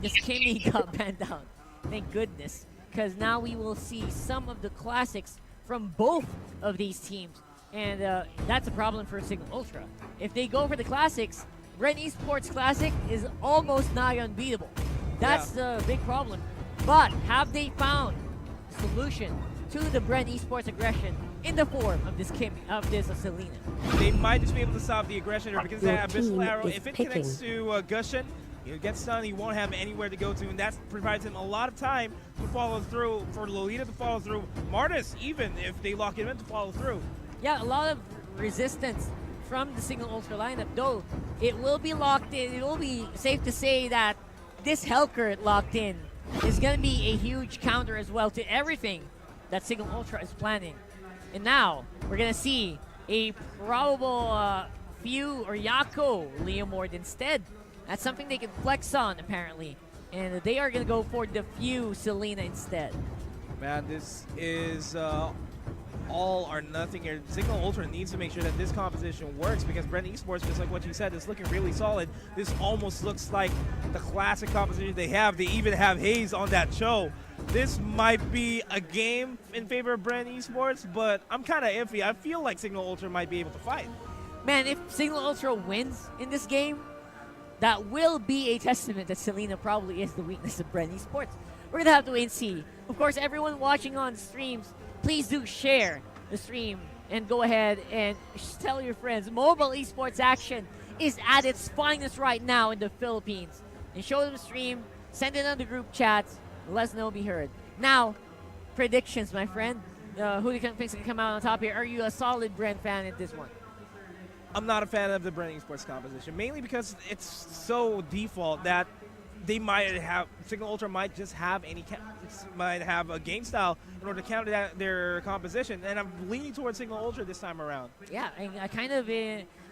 This Kimmy got banned out. Thank goodness. Because now we will see some of the classics from both of these teams. And that's a problem for Signal Ultra. If they go for the classics, Bren Esports Classic is almost nigh unbeatable. That's the big problem. But have they found a solution to the Bren Esports aggression in the form of this Selena? They might just be able to stop the aggression here because that Abyssal team Arrow, is if it picking. connects to Gushin, he'll get stunned, he won't have anywhere to go to, and that provides him a lot of time to follow through, for Lolita to follow through, Martis even, if they lock him in, to follow through. Yeah, a lot of resistance from the Signal Ultra lineup, though it will be locked in. It will be safe to say that this Hellcurt locked in is going to be a huge counter as well to everything that Signal Ultra is planning. And now, we're going to see a probable Few or Yako Leomord instead. That's something they can flex on, apparently. And they are going to go for the Few Selena instead. Man, this is all or nothing here. Signal Ultra needs to make sure that this composition works because Bren Esports, just like what you said, is looking really solid. This almost looks like the classic composition they have. They even have Haze on that show. This might be a game in favor of Bren Esports, but I'm kind of iffy. I feel like Signal Ultra might be able to fight. Man, if Signal Ultra wins in this game, that will be a testament that Selena probably is the weakness of Bren Esports. We're going to have to wait and see. Of course, everyone watching on streams, please do share the stream and go ahead and tell your friends. Mobile esports action is at its finest right now in the Philippines. And show them the stream, send it on the group chats, let us know be heard. Now, predictions, my friend. Who do you think is going to come out on top here? Are you a solid Bren fan in this one? I'm not a fan of the Bren Esports composition, mainly because it's so default that they might have, Signal Ultra might just have might have a game style in order to counter their composition, and I'm leaning towards Signal Ultra this time around. Yeah, I kind of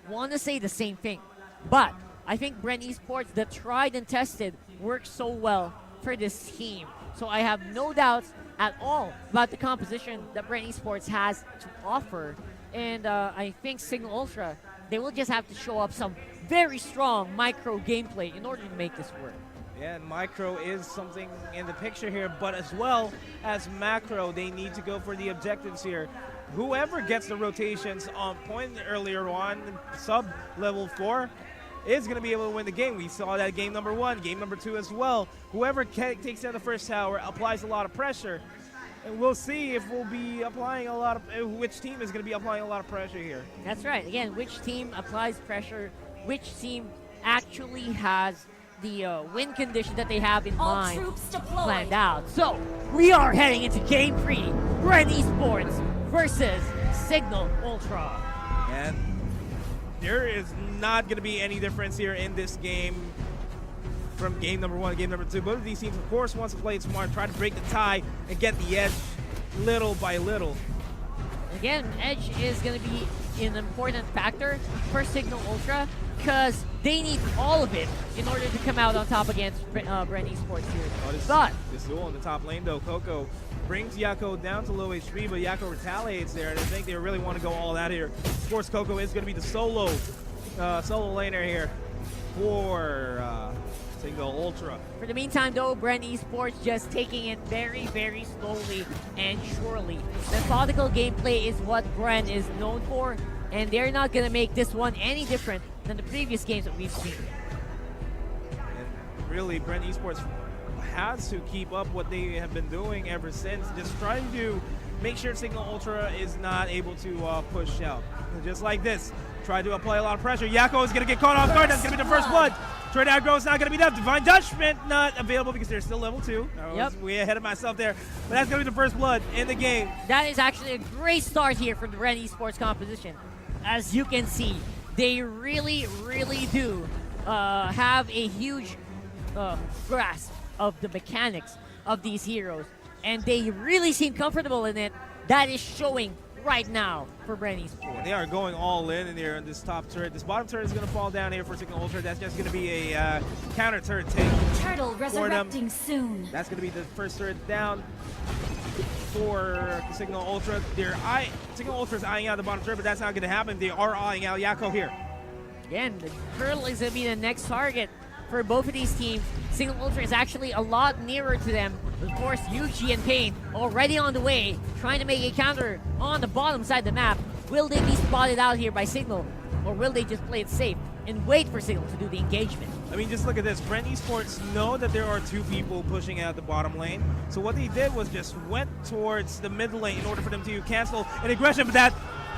want to say the same thing, but I think Bren Esports, the tried and tested, works so well for this team. So I have no doubts at all about the composition that Bren Esports has to offer, and I think Signal Ultra, they will just have to show up some very strong micro gameplay in order to make this work. Yeah, and micro is something in the picture here, but as well as macro, they need to go for the objectives here. Whoever gets the rotations on point earlier on, sub-level 4, is going to be able to win the game. We saw that game number 1, game number 2 as well. Whoever takes down the first tower applies a lot of pressure. And we'll see if we'll be applying a lot of, which team is going to be applying a lot of pressure here. That's right. Again, which team applies pressure, which team actually has the win condition that they have in mind planned out. So, we are heading into Game 3, Bren Esports versus Signal Ultra. And there is not going to be any difference here in this game from game number 1 to game number 2. Both of these teams, of course, wants to play it smart, try to break the tie and get the edge little by little. Again, edge is going to be an important factor for Signal Ultra because they need all of it in order to come out on top against Bren Esports here. This duel in the top lane, though, Coco brings Yako down to low HP, but Yako retaliates there, and I think they really want to go all out here. Of course, Coco is going to be the solo laner here for Signal Ultra. For the meantime, though, Bren Esports just taking it very, very slowly and surely. Methodical gameplay is what Bren is known for, and they're not going to make this one any different than the previous games that we've seen. And really, Bren Esports has to keep up what they have been doing ever since, just trying to make sure Signal Ultra is not able to push out. Just like this, try to apply a lot of pressure. Yako is going to get caught off guard. That's going to be the first blood. Trade aggro is not going to be enough. Divine Judgment not available because they're still level 2. I was way ahead of myself there. But that's going to be the first blood in the game. That is actually a great start here for the Bren Esports composition. As you can see, they really, really do have a huge grasp of the mechanics of these heroes. And they really seem comfortable in it. That is showing right now for Bren Esports. They are going all in here in this top turret. This bottom turret is going to fall down here for Signal Ultra. That's just going to be a counter turret take. Turtle resurrecting soon. That's going to be the first turret down for Signal Ultra. Signal Ultra is eyeing out the bottom turret, but that's not going to happen. They are eyeing out Yako here. Again, the Turtle is going to be the next target for both of these teams. Cignal Ultra is actually a lot nearer to them. Of course, Yuji and Pain already on the way, trying to make a counter on the bottom side of the map. Will they be spotted out here by Cignal, or will they just play it safe and wait for Cignal to do the engagement? I mean, just look at this. Bren Esports know that there are two people pushing out the bottom lane. So what they did was just went towards the mid lane in order for them to cancel an aggression. But that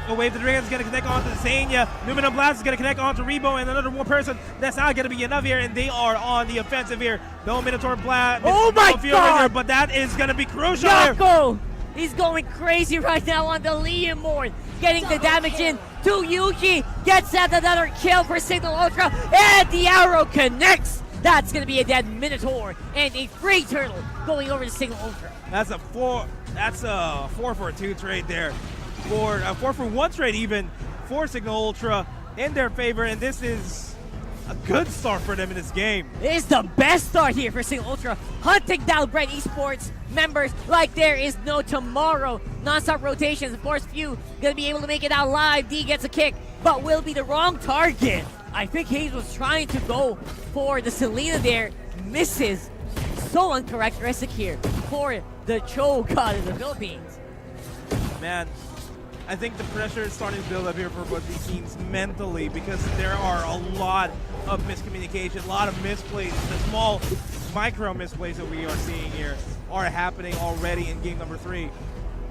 Wave the Dragon is going to connect onto Zania. Numinum Blast is going to connect onto Rebo and another one person. That's not going to be enough here, and they are on the offensive here. No Minotaur Blast. Oh my God! But that is going to be crucial here. Yako! He's going crazy right now on the Liamord. Getting the damage in to Yuji. Gets that another kill for Cignal Ultra. And the arrow connects. That's going to be a dead Minotaur. And a free turtle going over to Cignal Ultra. That's a 4-for-2 trade there. For a 4-for-1 trade even for Cignal Ultra in their favor. And this is a good start for them in this game. It is the best start here for Cignal Ultra. Hunting down bren Esports members like there is no tomorrow. Non-stop rotations. Of course, Few gonna be able to make it out live. D gets a kick, but will be the wrong target. I think Hayes was trying to go for the Selena there. Misses. So uncharacteristic here for the Cho God of the Philippines. Man, I think the pressure is starting to build up here for both these teams mentally, because there are a lot of miscommunication, a lot of misplays. The small micro misplays that we are seeing here are happening already in game number 3.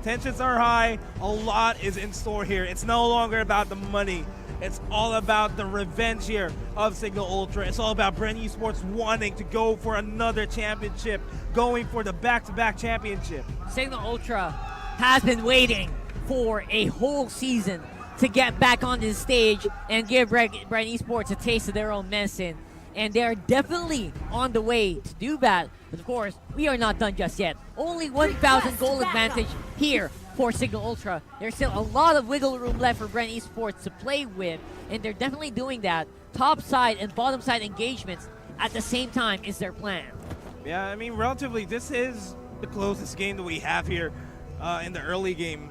Tensions are high. A lot is in store here. It's no longer about the money. It's all about the revenge here of Cignal Ultra. It's all about bren Esports wanting to go for another championship, going for the back-to-back championship. Cignal Ultra has been waiting for a whole season to get back on this stage and give bren Esports a taste of their own medicine. And they're definitely on the way to do that. But of course, we are not done just yet. Only 1,000 goal advantage here for Cignal Ultra. There's still a lot of wiggle room left for bren Esports to play with, and they're definitely doing that. Top side and bottom side engagements at the same time is their plan. Yeah, I mean, relatively, this is the closest game that we have here in the early game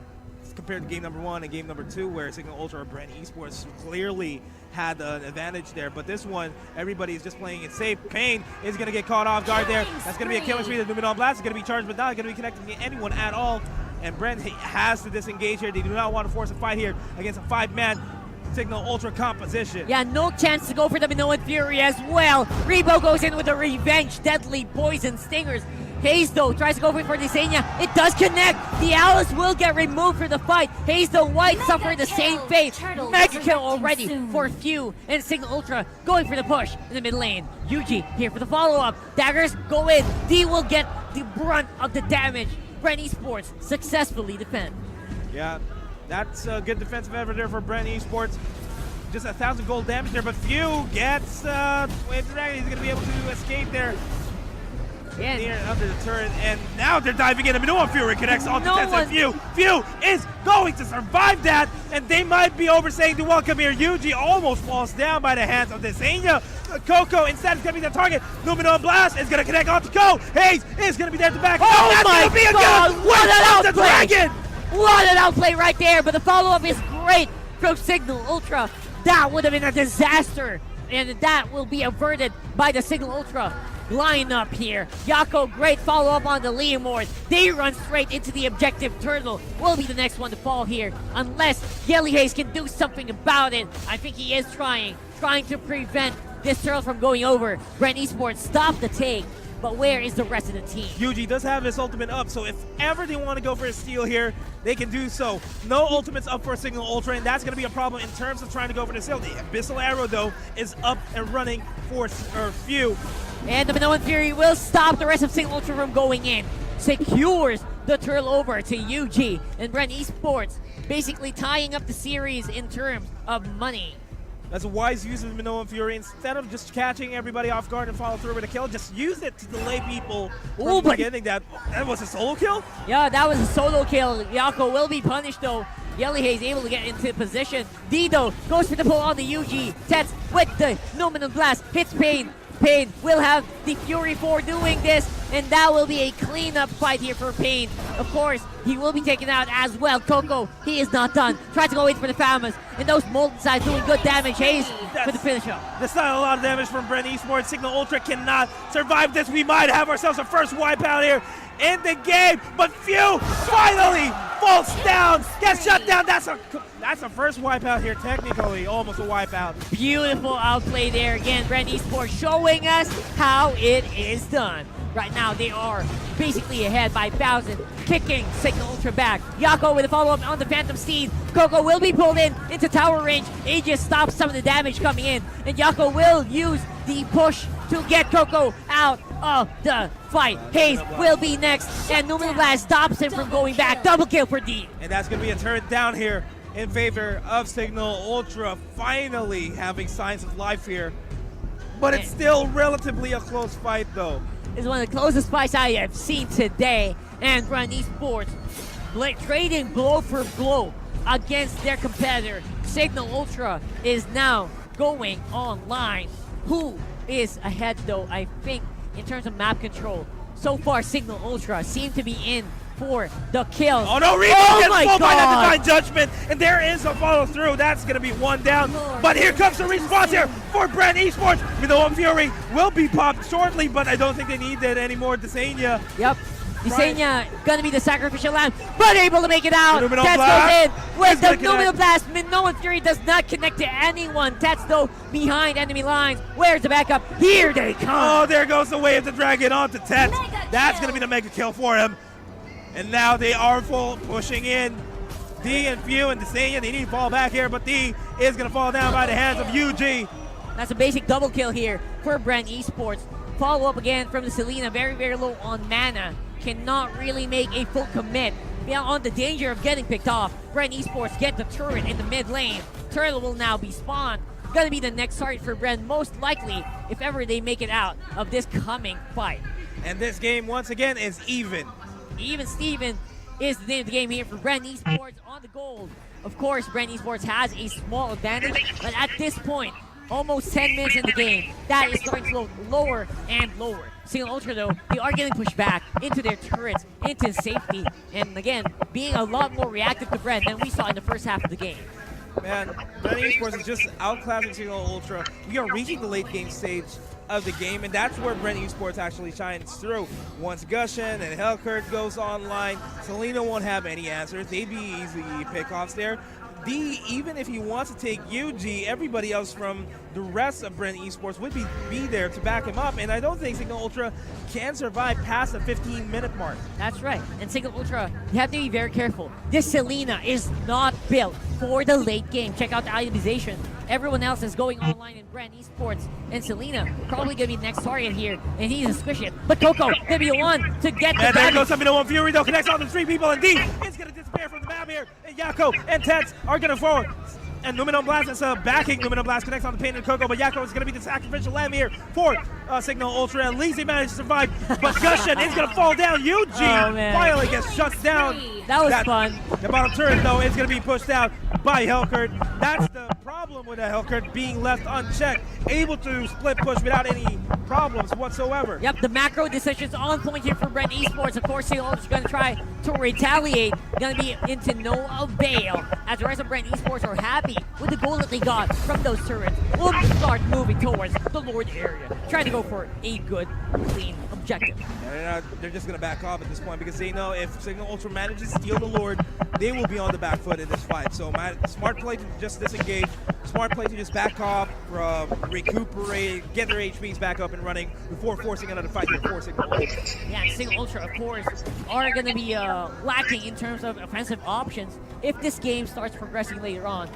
compared to game number 1 and game number 2, where Cignal Ultra or bren Esports clearly had an advantage there. But this one, everybody is just playing it safe. Pain is going to get caught off guard there. That's going to be a killing spree. The Numinal Blast is going to be charged, but not going to be connecting to anyone at all. And Bren has to disengage here. They do not want to force a fight here against a 5-man Cignal Ultra composition. Yeah, no chance to go for the Minoan Fury as well. Rebo goes in with a revenge, deadly poison stingers. Hayes, though, tries to go for Desenia. It does connect. The Alice will get removed for the fight. Hayes, the White, suffer the same fate. Mega kill already for Few. And Cignal Ultra going for the push in the mid lane. Yuji here for the follow-up. Daggers go in. D will get the brunt of the damage. bren Esports successfully defend. Yeah, that's a good defensive effort there for bren Esports. Just 1,000 gold damage there, but Few gets Wave the Dragon. He's going to be able to escape there. Near under the turret, and now they're diving in. No one Fury connects onto Tensei Few. Few is going to survive that, and they might be overstaying the welcome here. Yuji almost falls down by the hands of Desenia. Coco instead is going to be the target. Numinal Blast is going to connect onto Ko. Hayes is going to be there to back. Oh my God! What an outplay! Dragon! What an outplay right there, but the follow-up is great from Cignal Ultra. That would have been a disaster, and that will be averted by the Cignal Ultra lineup here. Yako, great follow-up on the Liamord. They run straight into the objective. Turtle will be the next one to fall here, unless Yelly Hayes can do something about it. I think he is trying to prevent this turtle from going over. bren Esports stop the take, but where is the rest of the team? Yuji does have his ultimate up, so if ever they want to go for a steal here, they can do so. No ultimates up for Cignal Ultra, and that's going to be a problem in terms of trying to go for the steal. The Abyssal Arrow, though, is up and running for Few. And the Minoan Fury will stop the rest of Cignal Ultra from going in. Secures the turtle over to UG. And bren Esports basically tying up the series in terms of money. That's a wise use of Minoan Fury. Instead of just catching everybody off guard and follow through with a kill, just use it to delay people from getting that. That was a solo kill? Yeah, that was a solo kill. Yako will be punished, though. Yelly Hayes able to get into position. Dido goes for the pull on the UG. Tets with the Numinum Blast. Hits Pain. Pain will have the Fury for doing this, and that will be a cleanup fight here for Pain. Of course, he will be taken out as well. Coco, he is not done. Tries to go in for the Famous, and those Molten Sides doing good damage. Hayes for the finish up. That's not a lot of damage from Bren Esports. Cignal Ultra cannot survive this. We might have ourselves a first wipeout here in the game, but Few finally falls down, gets shut down. That's a first wipeout here, technically, almost a wipeout. Beautiful outplay there again. Bren Esports showing us how it is done. Right now, they are basically ahead by 1,000, kicking Cignal Ultra back. Yako with a follow-up on the Phantom Steed. Coco will be pulled in into tower range. Aegis stops some of the damage coming in, and Yako will use the push to get Coco out of the fight. Hayes will be next, and Numinal Blast stops him from going back. Double kill for D. And that's going to be a turret down here in favor of Cignal Ultra, finally having signs of life here. But it's still relatively a close fight, though. Is one of the closest fights I have seen today, and Bren Esports trading blow for blow against their competitor. Cignal Ultra is now going online. Who is ahead though? I think in terms of map control, so far Cignal Ultra seem to be in for the kill. Oh no, Rebo gets full by that Divine Judgment, and there is a follow through. That's going to be one down. But here comes the response here for Bren Esports. You know, Fury will be popped shortly, but I don't think they need that anymore. Desania. Yep. Desania gonna be the sacrificial lamb, but able to make it out. Numinal Tats Blast goes in with the Numinal Blast. Minoan Fury does not connect to anyone. Tats though behind enemy lines. Where's the backup? Here they come. Oh, there goes the wave to drag it onto Tats. That's gonna be the mega kill for him. And now they are full pushing in. D and Few and Desania, they need to fall back here, but D is gonna fall down by the hands of UG. That's a basic double kill here for Bren Esports. Follow up again from the Selena, very, very low on mana. Cannot really make a full commit. Beyond the danger of getting picked off, Bren Esports get the turret in the mid lane. Turtle will now be spawned. Gonna be the next target for Bren, most likely, if ever they make it out of this coming fight. And this game, once again, is even. Even Steven is the name of the game here for Bren Esports on the gold. Of course, Bren Esports has a small advantage, but at this point, almost 10 minutes in the game, that is starting to look lower and lower. Cignal Ultra, though, they are getting pushed back into their turrets, into safety, and again, being a lot more reactive to Bren than we saw in the first half of the game. Man, Bren Esports is just outclassing Cignal Ultra. We are reaching the late game stage of the game, and that's where Bren Esports actually shines through. Once Gushin and Hellkurt goes online, Selena won't have any answers. They'd be easy pickoffs there. D, even if he wants to take UG, everybody else from the rest of Bren Esports would be there to back him up, and I don't think Cignal Ultra can survive past the 15-minute mark. That's right, and Cignal Ultra, you have to be very careful. This Selena is not built for the late game. Check out the itemization. Everyone else is going online in Bren Esports, and Selena probably going to be the next target here, and he's a squish it. But Coco going to be the one to get the and there damage. goes Minoan Fury, though, connects all the three people, and D is going to disappear from the map here, and Yako and Tats are going to forward. And Numinal Blast is backing. Numinal Blast connects on the Pain and Coco, but Yako is going to be the sacrificial lamb here for Cignal Ultra. At least he managed to survive, but Gushin is going to fall down. UG finally gets shut down. That was fun. The bottom turret, though, is going to be pushed out by Hellkurt. That's the problem with a Hellkurt being left unchecked, able to split push without any problems whatsoever. Yep, the macro decisions on point here for Bren Esports. Of course, Cignal Ultra's going to try to retaliate. Going to be into no avail, as the rest of Bren Esports are happy with the goal that they got from those turrets. We'll start moving towards the Lord area, trying to go for a good, clean objective. They're just going to back off at this point because they know if Cignal Ultra manages to steal the Lord, they will be on the back foot in this fight. So smart play to just disengage, smart play to just back off, recuperate, get their HPs back up and running before forcing another fight here for Cignal Ultra. Yeah, Cignal Ultra, of course, are going to be lacking in terms of offensive options if this game starts progressing later on.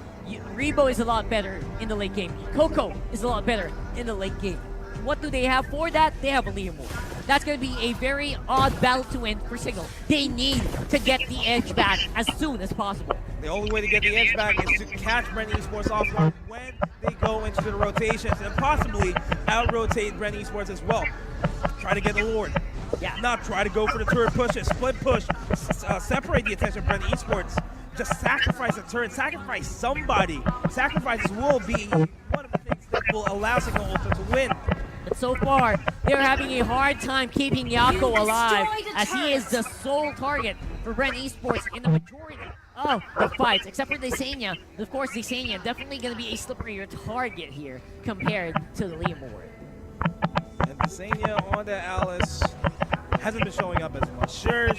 Rebo is a lot better in the late game. Coco is a lot better in the late game. What do they have for that? They have a Leomord. That's going to be a very odd battle to win for Cignal. They need to get the edge back as soon as possible. The only way to get the edge back is to catch Bren Esports offline when they go into the rotations and possibly out-rotate Bren Esports as well. Try to get the Lord. Yeah. Not try to go for the turret pushes, split push, separate the attention of Bren Esports. Just sacrifice a turret, sacrifice somebody. Sacrifices will be one of the things that will allow Cignal Ultra to win. But so far, they're having a hard time keeping Yako alive, destroyed a as he is the turret. sole target for Bren Esports in the majority of the fights, except for Desania. Of course, Desania definitely going to be a slipperier target here compared to the Leomord. And Desania on the Alice hasn't been showing up as much. Sure,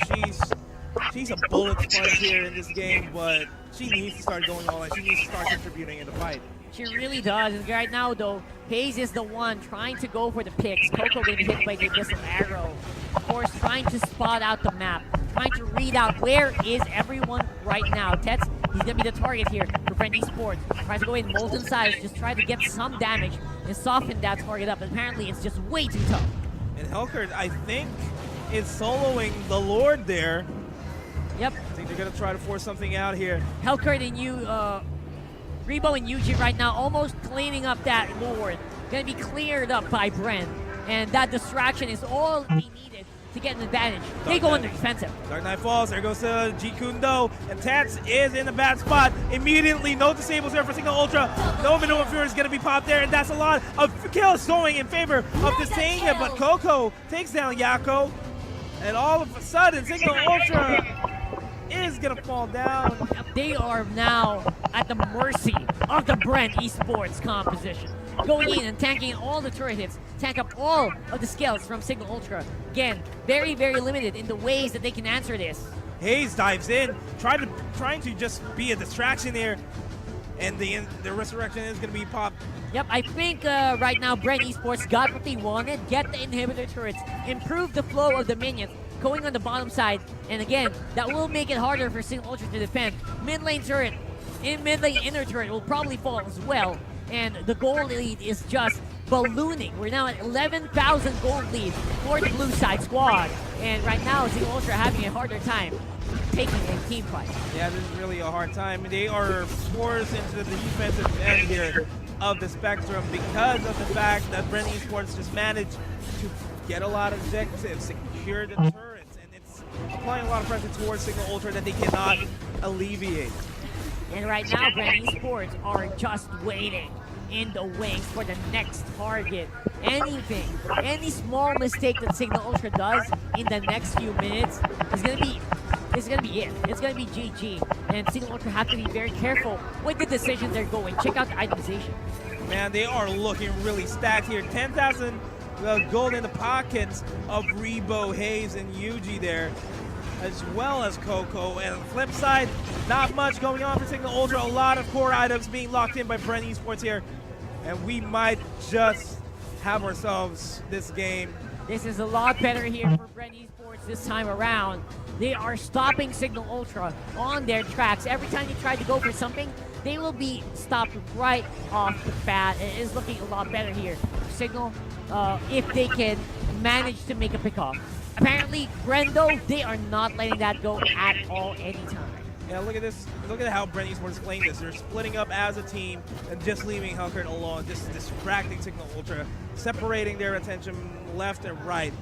she's a bullet sponge here in this game, but she needs to start going all in. She needs to start contributing in the fight. She really does. And right now, though, Hayes is the one trying to go for the picks. Coco going to be hit by the missile arrow. Of course, trying to spot out the map, trying to read out where is everyone right now. Tets, he's going to be the target here for Bren Esports. Tries to go in Molten Size, just try to get some damage and soften that target up. Apparently, it's just way too tough. And Helkert, I think, is soloing the Lord there. Yep. I think they're going to try to force something out here. Helkert and Rebo and Yuji right now almost cleaning up that Lord. Going to be cleared up by Bren. And that distraction is all they needed to get an advantage. They go under defensive. Dark Knight falls. There goes to G Kundo. And Tats is in a bad spot. Immediately, no disables there for Cignal Ultra. No Minoan Fury is going to be popped there. And that's a lot of kills going in favor of Desania. But Coco takes down Yako. And all of a sudden, Cignal Ultra is going to fall down. They are now at the mercy of the Bren Esports composition. Going in and tanking all the turret hits, tank up all of the skills from Cignal Ultra. Again, very, very limited in the ways that they can answer this. Hayes dives in, trying to just be a distraction here. And the resurrection is going to be popped. Yep, I think right now Bren Esports got what they wanted. Get the inhibitor turrets, improve the flow of the minions, going on the bottom side. And again, that will make it harder for Cignal Ultra to defend. Mid lane turret, mid lane inner turret will probably fall as well. And the gold lead is just ballooning. We're now at 11,000 gold lead for the blue side squad. And right now, Cignal Ultra having a harder time taking a team fight. Yeah, this is really a hard time. They are forced into the defensive end here of the spectrum because of the fact that Bren Esports just managed to get a lot of objectives, secure the turrets, and it's applying a lot of pressure towards Cignal Ultra that they cannot alleviate. And right now, Bren Esports are just waiting in the wings for the next target. Anything, any small mistake that Cignal Ultra does in the next few minutes is gonna be it. It's gonna be GG. And Cignal Ultra have to be very careful with the decisions they're going. Check out the itemization. Man, they are looking really stacked here. 10,000 gold in the pockets of Rebo, Hayes, and Yuji there, as well as Coco. And on the flip side, not much going on for Cignal Ultra. A lot of core items being locked in by Bren Esports here. And we might just have ourselves this game. This is a lot better here for Bren Esports this time around. They are stopping Cignal Ultra on their tracks. Every time you try to go for something, they will be stopped right off the bat. It is looking a lot better here for Cignal if they can manage to make a pickoff. Apparently, Bren, though, they are not letting that go at all anytime. Yeah, look at this. Look at how Bren Esports is playing this. They're splitting up as a team and just leaving Helkert alone, just distracting Cignal Ultra, separating their attention left and right.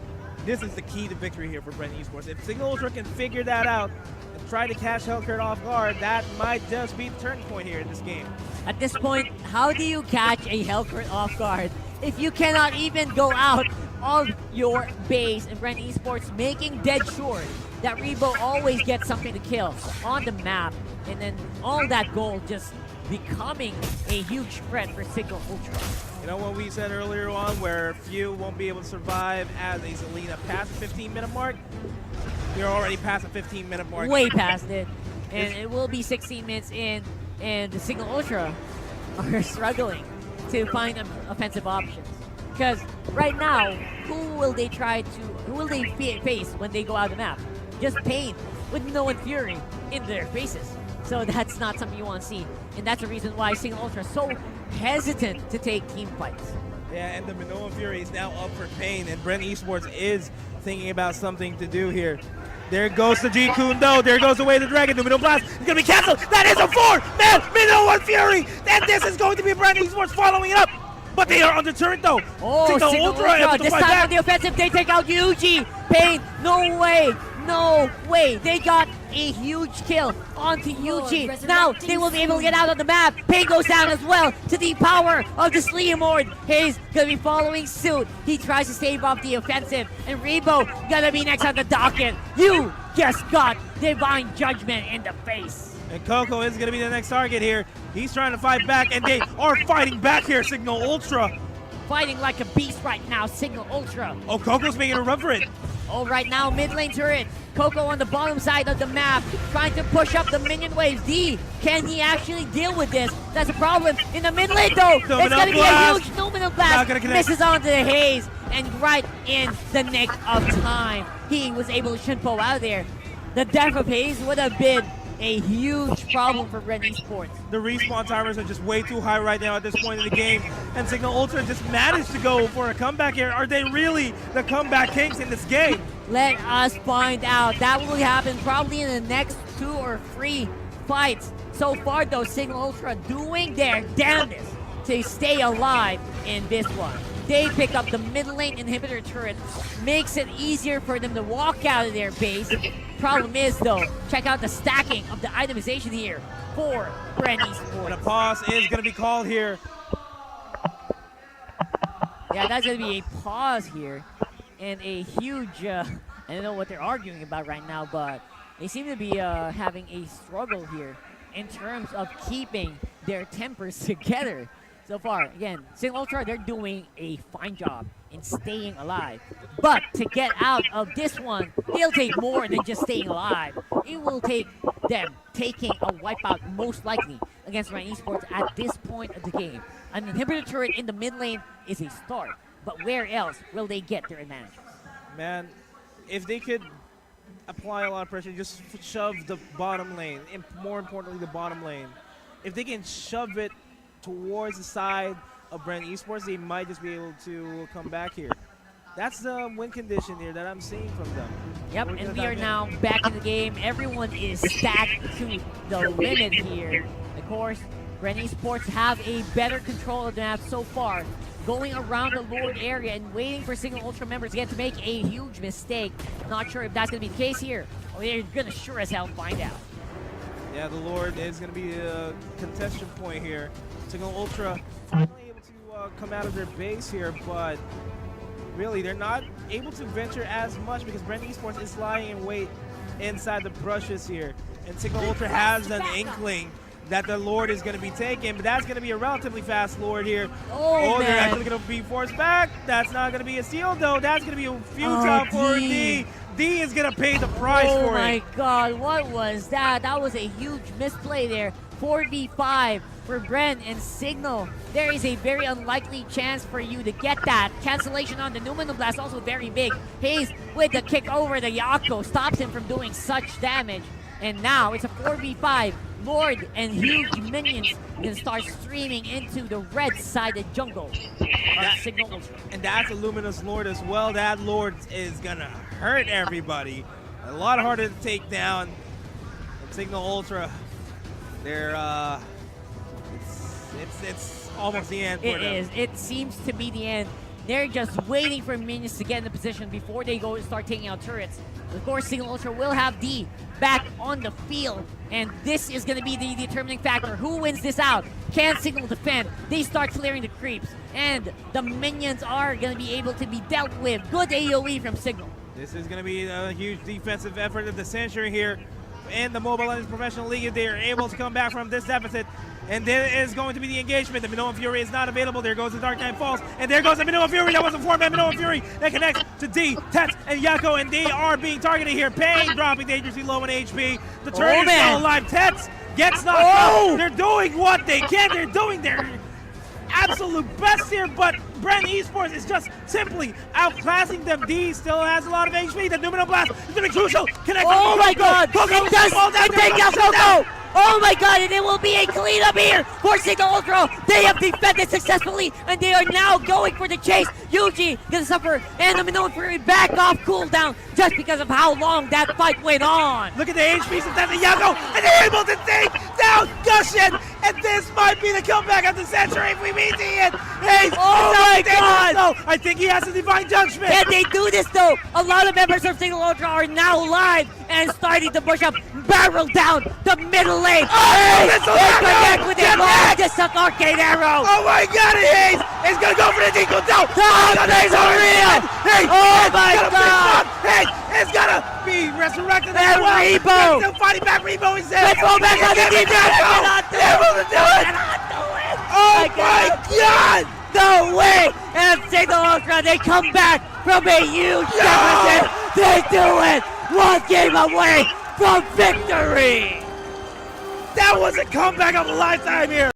This is the key to victory here for Bren Esports. If Cignal Ultra can figure that out and try to catch Helkert off guard, that might just be the turning point here in this game. At this point, how do you catch a Helkert off guard if you cannot even go out of your base? And Bren Esports making dead sure that Rebo always gets something to kill on the map, and then all that gold just becoming a huge threat for Cignal Ultra. You know what we said earlier on, where few won't be able to survive as a Zelina past the 15-minute mark? You're already past the 15-minute mark. Way past it. And it will be 16 minutes in, and the Cignal Ultra are struggling to find offensive options. Because right now, who will they face when they go out of the map? Just Pain with Minoan Fury in their faces. So that's not something you want to see. And that's the reason why Cignal Ultra is so hesitant to take team fights. Yeah, and the Minoan Fury is now up for Pain, and Bren Esports is thinking about something to do here. There goes the G Kundo. There goes away the Dragon. The Minoan Blast is going to be canceled. That is a 4-man Minoan Fury. And this is going to be Bren Esports following it up. But they are under turret though. Oh, Cignal Ultra. This time on the offensive, they take out Yuji. Pain, no way. No way. They got a huge kill onto Lord, Yuji. resurrecting Now they will be able to get out on the map. Pain goes down as well to the power of the Sleemord. Hayes gonna be following suit. He tries to stave off the offensive, and Rebo gonna be next on the docket. You just got divine judgment in the face. And Coco is going to be the next target here. He's trying to fight back, and they are fighting back here, Cignal Ultra. Fighting like a beast right now, Cignal Ultra. Oh, Coco's making a run for it. Oh, right now, mid lane turret. Coco on the bottom side of the map, trying to push up the minion waves. D, can he actually deal with this? That's a problem. In the mid lane, though, it's going to be a huge Numinal Not Blast. gonna connect. Misses onto the Haze, and right in the nick of time, he was able to Shinpo out of there. The death of Haze would have been a huge problem for bren Esports. The respawn timers are just way too high right now at this point in the game, and Cignal Ultra just managed to go for a comeback here. Are they really the comeback kings in this game? Let us find out. That will happen probably in the next 2 or 3 fights. So far, though, Cignal Ultra doing their damnedest to stay alive in this one. They pick up the mid lane inhibitor turret, makes it easier for them to walk out of their base. Problem is, though, check out the stacking of the itemization here for bren Esports. And a pause is going to be called here. Yeah, that's going to be a pause here. And a huge, I don't know what they're arguing about right now, but they seem to be having a struggle here in terms of keeping their tempers together. So far, again, Cignal Ultra, they're doing a fine job in staying alive. But to get out of this one, it'll take more than just staying alive. It will take them taking a wipeout, most likely, against bren Esports at this point of the game. An inhibitor turret in the mid lane is a start, but where else will they get their advantages? Man, if they could apply a lot of pressure, just shove the bottom lane, and more importantly, the bottom lane. If they can shove it towards the side of bren Esports, they might just be able to come back here. That's the win condition here that I'm seeing from them. Yep, and we are now back in the game. Everyone is stacked to the limit here. Of course, bren Esports have a better control of the map so far, going around the Lord area and waiting for Cignal Ultra members again to make a huge mistake. Not sure if that's going to be the case here. Or they're going to sure as hell find out. Yeah, the Lord is going to be a contention point here. Cignal Ultra finally able to come out of their base here, but really they're not able to venture as much because bren Esports is lying in wait inside the brushes here. And Cignal Ultra has an inkling that the Lord is going to be taken, but that's going to be a relatively fast Lord here. Oh, they're man. actually going to be forced back. That's not going to be a steal, though. That's going to be a futile for D. D is going to pay the price for it. Oh my god, what was that? That was a huge misplay there. 4v5 for bren and Cignal. There is a very unlikely chance for you to get that. Cancellation on the Numinal Blast also very big. Hayes with the kick over the Yako stops him from doing such damage. And now it's a 4v5. Lord and huge minions gonna start streaming into the red-sided jungle of Cignal Ultra. And that's a Luminous Lord as well. That Lord is going to hurt everybody. A lot harder to take down. And Cignal Ultra, they're, it's almost the end for It them. is. It seems to be the end. They're just waiting for minions to get in the position before they go and start taking out turrets. Of course, Cignal Ultra will have D back on the field, and this is going to be the determining factor. Who wins this out? Can Cignal defend? They start clearing the creeps, and the minions are going to be able to be dealt with. Good AoE from Cignal. This is going to be a huge defensive effort of the century here in the Mobile Legends Professional League. If they are able to come back from this deficit, and there is going to be the engagement. The Minoan Fury is not available. There goes the Dark Knight Falls. And there goes the Minoan Fury. That was a 4-man Minoan Fury that connects to D, Tets, and Yako. And they are being targeted here. Pain dropping dangerously low in HP. The turret is still alive. Tets gets knocked out. They're doing what they can. They're doing their absolute best here. But bren Esports is just simply outclassing them. D still has a lot of HP. The Numinal Blast is going to be crucial. Connect. Oh my god! Coco It does! It takes out Coco! Oh my god, and it will be a cleanup here for Cignal Ultra. They have defended successfully, and they are now going for the chase. Yuji gonna suffer, and the Minoan Fury back off cooldown just because of how long that fight went on. Look at the HP sometimes of Yako, and they're able to take down Gushin And this might be the comeback of the century if we meet Ian. Hayes. Oh my God! No, I think he has a divine judgment. Can they do this though? A lot of members of Signal Ultra are now live and starting to push up, barrel down the middle lane. Oh, Hayes missile is arrow! connect with Get a long back! distance arcade arrow. Oh my God, Hayes is gonna go for the decoy down. Hayes are real. Hayes, Oh my God! Hayes is gonna be resurrected And as well. Rebo! He's still fighting back. Rebo is there. Let's go back on the defense. Cannot do it. Cannot do it. Oh my God! No way! And Signal Ultra, they come back from a huge deficit. They do it. One game away from victory. That was a comeback of a lifetime here.